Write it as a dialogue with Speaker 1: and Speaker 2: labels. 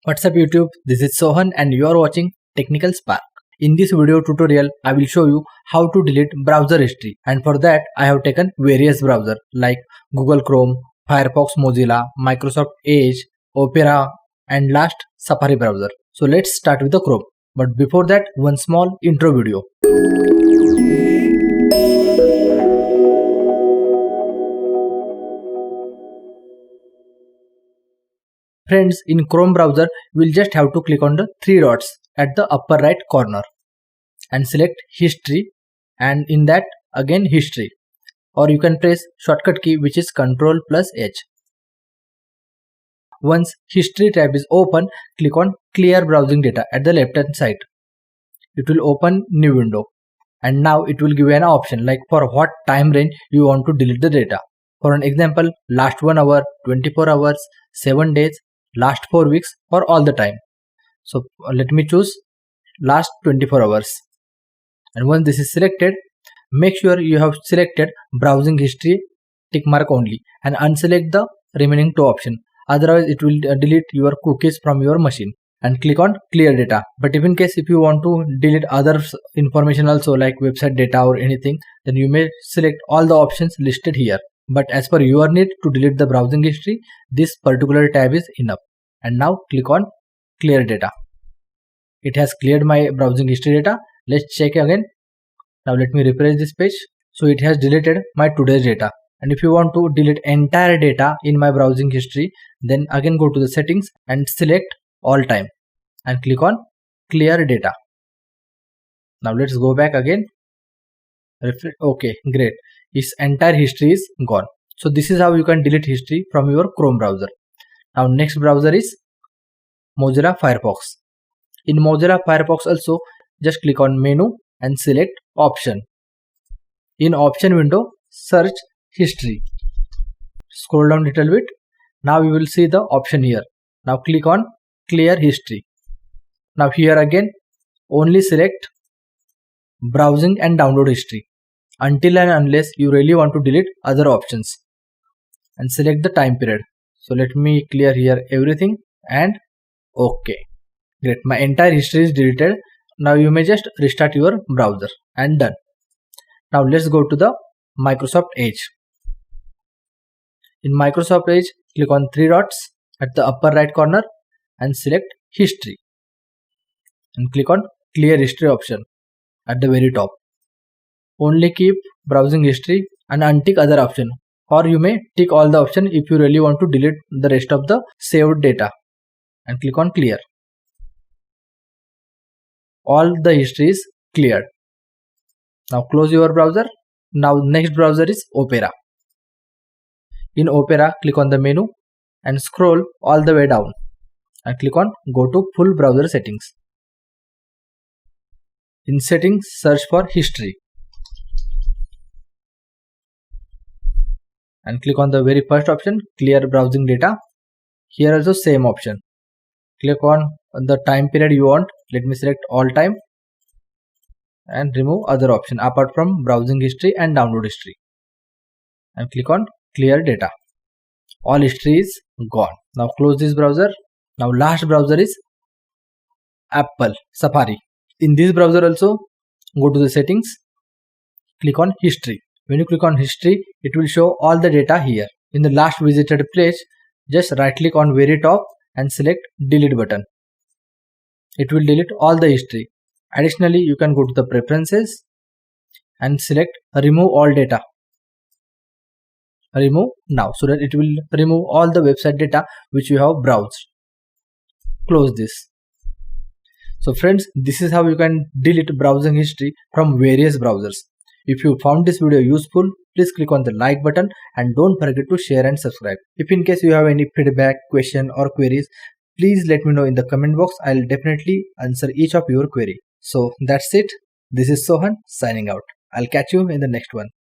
Speaker 1: What's up YouTube, this is Sohan and you are watching Technical Spark. In this video tutorial, I will show you how to delete browser history, and for that I have taken various browsers like Google Chrome, Firefox, Mozilla, Microsoft Edge, Opera and last Safari browser. So let's start with the Chrome. But before that, one small intro video. Friends, in Chrome browser, we'll just have to click on the three dots at the upper right corner and select history, and in that again history, or you can press shortcut key which is Ctrl+H. Once history tab is open, click on clear browsing data at the left hand side. It will open new window, and now it will give you an option like for what time range you want to delete the data. For an example, last 1 hour, 24 hours, 7 days, last 4 weeks, or all the time. So let me choose last 24 hours. And once this is selected, make sure you have selected browsing history tick mark only and unselect the remaining two options. Otherwise it will delete your cookies from your machine. And click on clear data. But if in case if you want to delete other information also like website data or anything, then you may select all the options listed here. But as per your need to delete the browsing history, this particular tab is enough. And now click on clear data. It has cleared my browsing history data. Let's check again. Now let me refresh this page. So it has deleted my today's data. And if you want to delete entire data in my browsing history, then again go to the settings and select all time and click on clear data. Now let's go back again. Okay, great. Its entire history is gone. So this is how you can delete history from your Chrome browser. Now next browser is Mozilla Firefox. In Mozilla Firefox also, just click on menu and select option. In option window, search history. Scroll down little bit. Now you will see the option here. Now click on clear history. Now here again, only select browsing and download history until and unless you really want to delete other options, and select the time period. So let me clear here everything and okay. Great, my entire history is deleted. Now you may just restart your browser and done. Now let's go to the Microsoft Edge. In Microsoft Edge, click on three dots at the upper right corner and select history and click on clear history option at the very top. Only keep browsing history and untick other option, or you may tick all the option if you really want to delete the rest of the saved data, and click on clear. All the history is cleared. Now close your browser. Now next browser is Opera. In Opera, click on the menu and scroll all the way down and click on go to full browser settings. In settings, search for history and click on the very first option, clear browsing data. Here also same option. Click on the time period you want. Let me select all time and remove other option apart from browsing history and download history, and click on clear data. All history is gone. Now close this browser. Now last browser is Apple Safari. In this browser also, go to the settings, click on history. When you click on history, it will show all the data here. In the last visited place, just right click on very top and select delete button. It will delete all the history. Additionally, you can go to the preferences and select remove all data. Remove now, so that it will remove all the website data which you have browsed. Close this. So friends, this is how you can delete browsing history from various browsers. If you found this video useful, please click on the like button and don't forget to share and subscribe. If in case you have any feedback, question or queries, please let me know in the comment box. I'll definitely answer each of your query. So that's it. This is Sohan signing out. I'll catch you in the next one.